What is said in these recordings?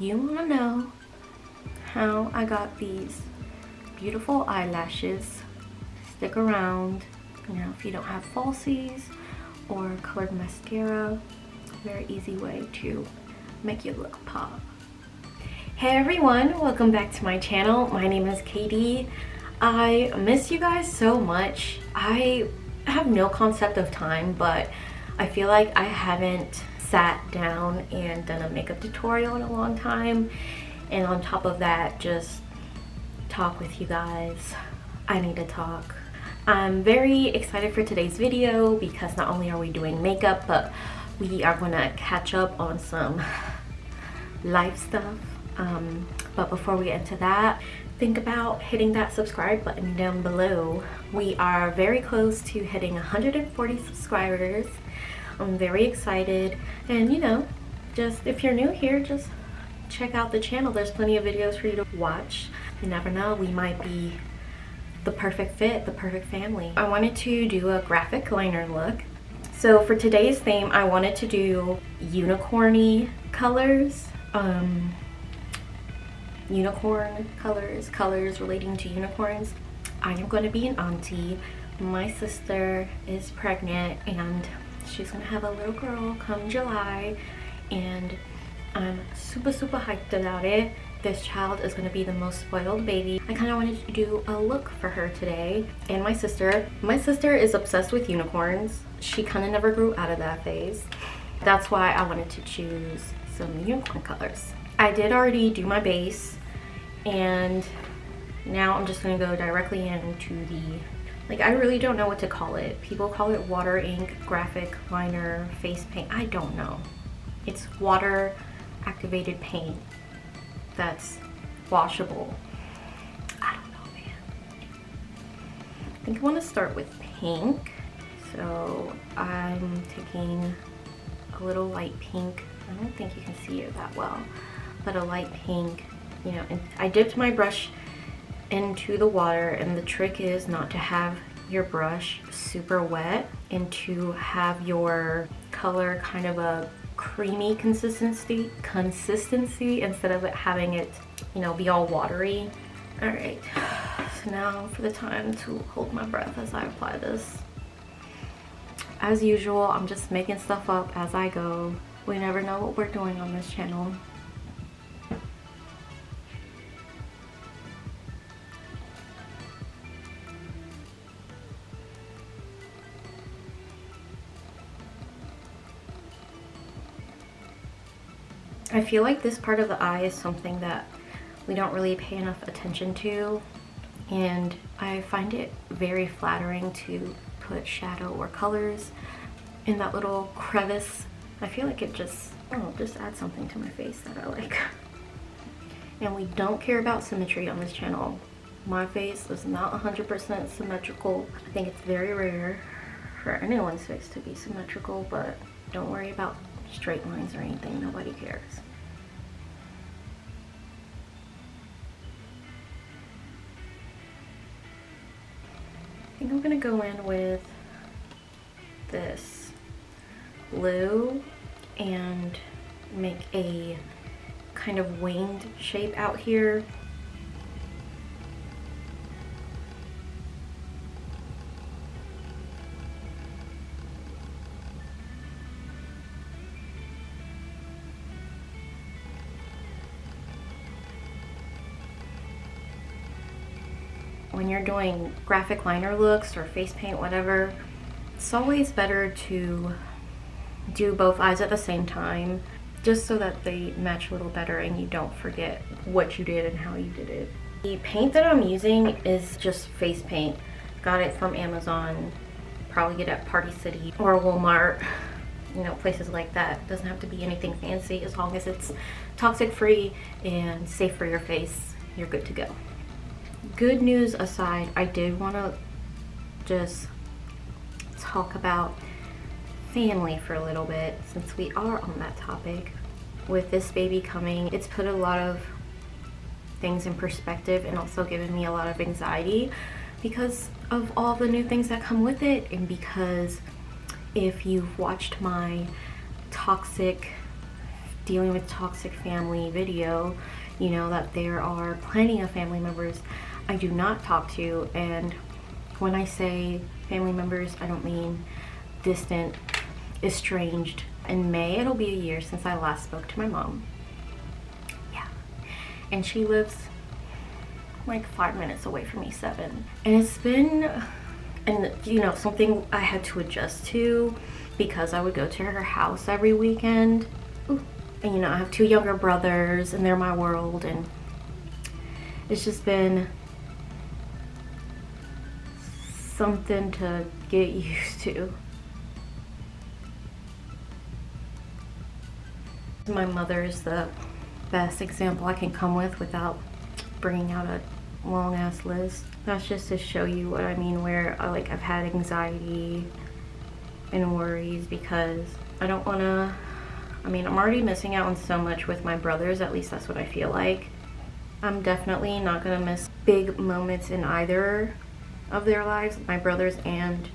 you want to know how I got these beautiful eyelashes, stick around. You know, if you don't have falsies or colored mascara, very easy way to make you look pop. Hey everyone, welcome back to my channel. My name is Katie. I miss you guys so much. I have no concept of time, but I feel like I haven't sat down and done a makeup tutorial in a long time, and on top of that, just talk with you guys. I need to talk. I'm very excited for today's video because not only are we doing makeup, but we are gonna catch up on some life stuff. But before we get into that, think about hitting that subscribe button down below. We are very close to hitting 140 subscribers. I'm very excited, and you know, just if you're new here, just check out the channel. There's plenty of videos for you to watch. You never know, we might be the perfect fit, the perfect family. I wanted to do a graphic liner look. So for today's theme, I wanted to do unicorny colors. Unicorn colors relating to unicorns. I am going to be an auntie. My sister is pregnant and she's gonna have a little girl come July, and I'm super hyped about it. This child is gonna be the most spoiled baby. I kind of wanted to do a look for her today. And my sister is obsessed with unicorns. She kind of never grew out of that phase. That's why I wanted to choose some unicorn colors. I did already do my base, and now I'm just gonna go directly into the, like, I really don't know what to call it. People call it water ink, graphic liner, face paint. I don't know. It's water activated paint that's washable. I don't know, man. I think I want to start with pink. So I'm taking a little light pink. I don't think you can see it that well, but a light pink, you know, and I dipped my brush into the water, and the trick is not to have your brush super wet and to have your color kind of a creamy consistency instead of it having it, you know, be all watery. All right, so now for the time to hold my breath as I apply this. As usual, I'm just making stuff up as I go. We never know what we're doing on this channel. I feel like this part of the eye is something that we don't really pay enough attention to, and I find it very flattering to put shadow or colors in that little crevice. I feel like it just adds something to my face that I like. And we don't care about symmetry on this channel. My face is not 100% symmetrical. I think it's very rare for anyone's face to be symmetrical, but don't worry about straight lines or anything. Nobody cares. I think I'm gonna go in with this blue and make a kind of winged shape out here. When you're doing graphic liner looks or face paint, whatever, it's always better to do both eyes at the same time, just so that they match a little better and you don't forget what you did and how you did it. The paint that I'm using is just face paint. Got it from Amazon, probably get it at Party City or Walmart, you know, places like that. Doesn't have to be anything fancy. As long as it's toxic free and safe for your face, you're good to go. Good news aside, I did want to just talk about family for a little bit, since we are on that topic. With this baby coming, it's put a lot of things in perspective and also given me a lot of anxiety because of all the new things that come with it, and because if you've watched my toxic dealing with toxic family video, you know, that there are plenty of family members I do not talk to. And when I say family members, I don't mean distant, estranged. In May, it'll be a year since I last spoke to my mom. Yeah. And she lives like 5 minutes away from me, 7. And it's been, and you know, something I had to adjust to because I would go to her house every weekend. Ooh. And you know, I have 2 younger brothers and they're my world, and it's just been something to get used to. My mother is the best example I can come with without bringing out a long ass list. That's just to show you what I mean, where I've had anxiety and worries because I don't want to, I mean, I'm already missing out on so much with my brothers, at least that's what I feel like. I'm definitely not going to miss big moments in either of their lives, my brothers and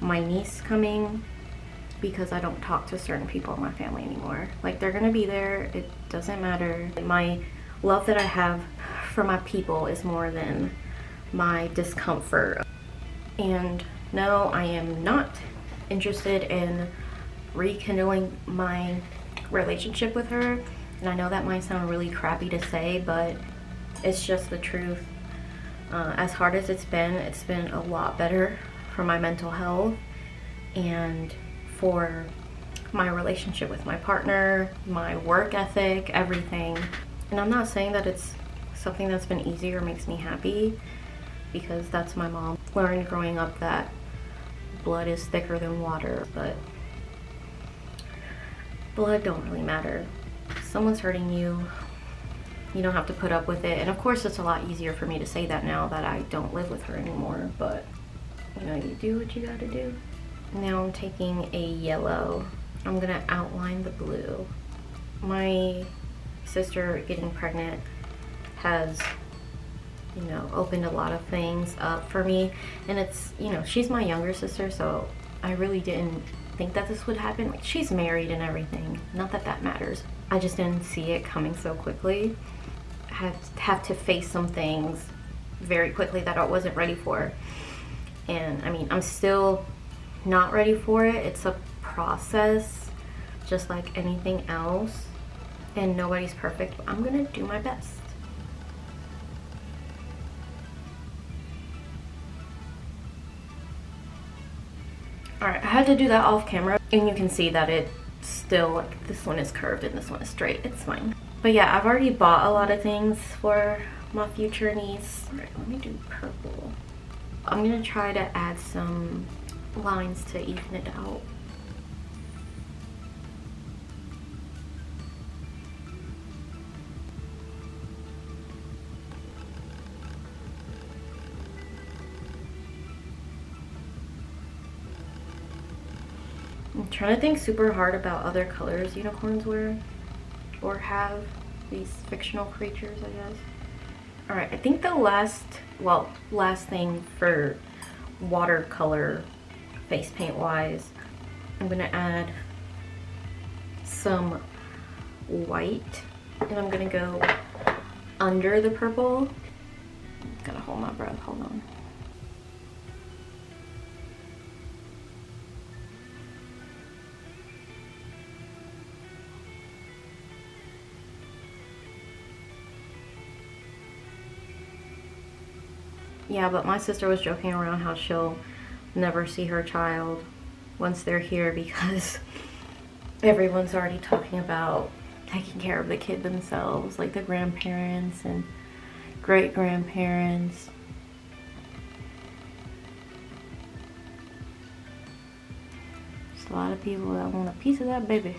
my niece coming, because I don't talk to certain people in my family anymore. Like, they're gonna be there, it doesn't matter. My love that I have for my people is more than my discomfort. And no, I am not interested in rekindling my relationship with her. And I know that might sound really crappy to say, but it's just the truth. As hard as it's been a lot better for my mental health and for my relationship with my partner, my work ethic, everything. And I'm not saying that it's something that's been easy or makes me happy, because that's my mom. Learned growing up that blood is thicker than water, but blood don't really matter. If someone's hurting you, you don't have to put up with it. And of course it's a lot easier for me to say that now that I don't live with her anymore, but you know, you do what you gotta do. Now I'm taking a yellow. I'm gonna outline the blue. My sister getting pregnant has, you know, opened a lot of things up for me. And it's, you know, she's my younger sister, so I really didn't think that this would happen. Like, she's married and everything. Not that that matters. I just didn't see it coming so quickly. Have to face some things very quickly that I wasn't ready for. And I mean, I'm still not ready for it. It's a process, just like anything else. And nobody's perfect, but I'm gonna do my best. Alright, I had to do that off camera, and you can see that it still, like, this one is curved and this one is straight. It's fine. But yeah, I've already bought a lot of things for my future niece. Alright, let me do purple. I'm gonna try to add some lines to even it out. I'm trying to think super hard about other colors unicorns wear or have, these fictional creatures, I guess. Alright, I think the last thing for watercolor face paint wise, I'm gonna add some white, and I'm gonna go under the purple. Gotta hold my breath, hold on. Yeah, but my sister was joking around how she'll never see her child once they're here because everyone's already talking about taking care of the kid themselves, like the grandparents and great-grandparents. There's a lot of people that want a piece of that baby.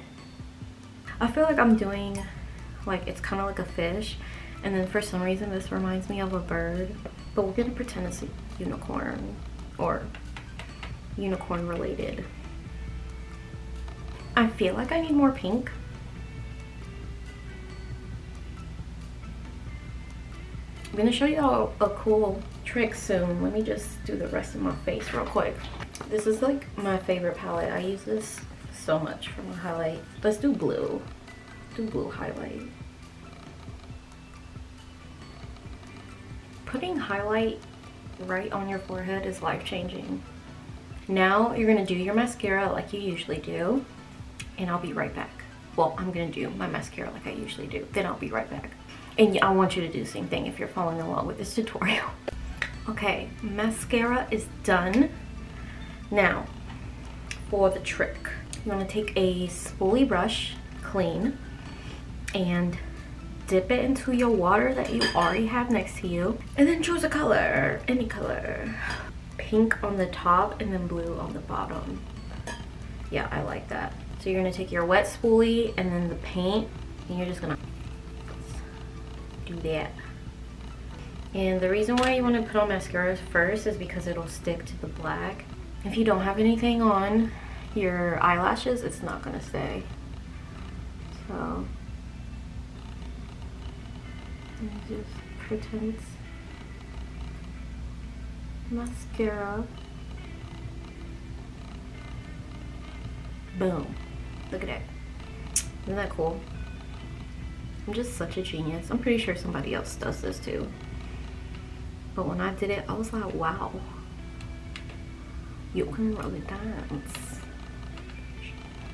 I feel like I'm doing, like, it's kind of like a fish, and then for some reason this reminds me of a bird, but we're gonna pretend it's a unicorn or unicorn related. I feel like I need more pink. I'm gonna show you a cool trick soon. Let me just do the rest of my face real quick. This is like my favorite palette. I use this so much for my highlight. Let's do blue. do blue highlight. Putting highlight right on your forehead is life-changing. Now you're gonna do your mascara like you usually do, and I'll be right back. Well, I'm gonna do my mascara like I usually do, then I'll be right back. And I want you to do the same thing if you're following along with this tutorial. Okay, mascara is done. Now, for the trick, you wanna take a spoolie brush, clean, and dip it into your water that you already have next to you, and then choose a color, any color. Pink on the top and then blue on the bottom. Yeah, I like that. So you're gonna take your wet spoolie and then the paint, and you're just gonna do that. And the reason why you want to put on mascara first is because it'll stick to the black. If you don't have anything on your eyelashes, it's not gonna stay. So just pretend mascara. Boom. Look at that. Isn't that cool? I'm just such a genius. I'm pretty sure somebody else does this too. But when I did it, I was like, wow. You can really dance.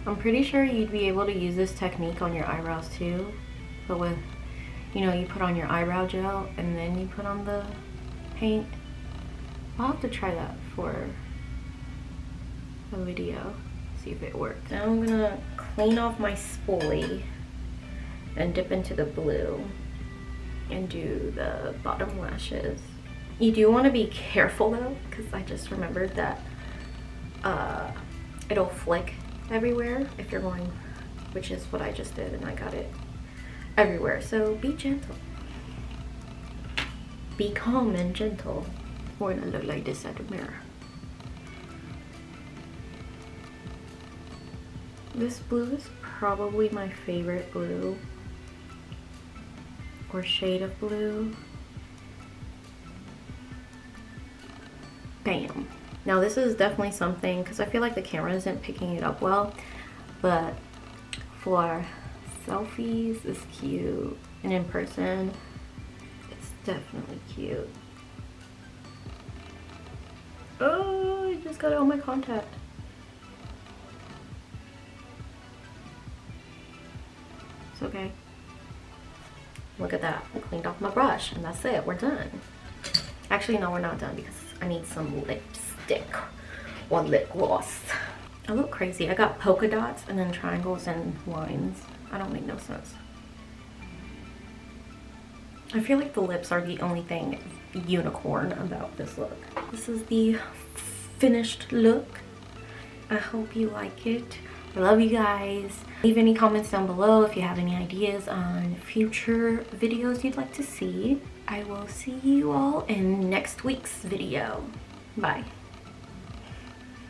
I'm pretty sure you'd be able to use this technique on your eyebrows too. But with, you know, you put on your eyebrow gel and then you put on the paint. I'll have to try that for a video. See if it works. Now I'm gonna clean off my spoolie and dip into the blue and do the bottom lashes. You do want to be careful though, because I just remembered that it'll flick everywhere if you're going, which is what I just did, and I got it everywhere. So be gentle. Be calm and gentle. We're gonna look like this at the mirror. This blue is probably my favorite blue or shade of blue. Bam. Now this is definitely something, because I feel like the camera isn't picking it up well, but for selfies it's cute, and in person it's definitely cute. Oh, I just got it on my contact. It's okay. Look at that. I cleaned off my brush and that's it. We're done. Actually, no, we're not done because I need some lipstick or lip gloss. I look crazy. I got polka dots and then triangles and lines. I don't make no sense. I feel like the lips are the only thing unicorn about this look. This is the finished look. I hope you like it. I love you guys. Leave any comments down below if you have any ideas on future videos you'd like to see. I will see you all in next week's video. Bye.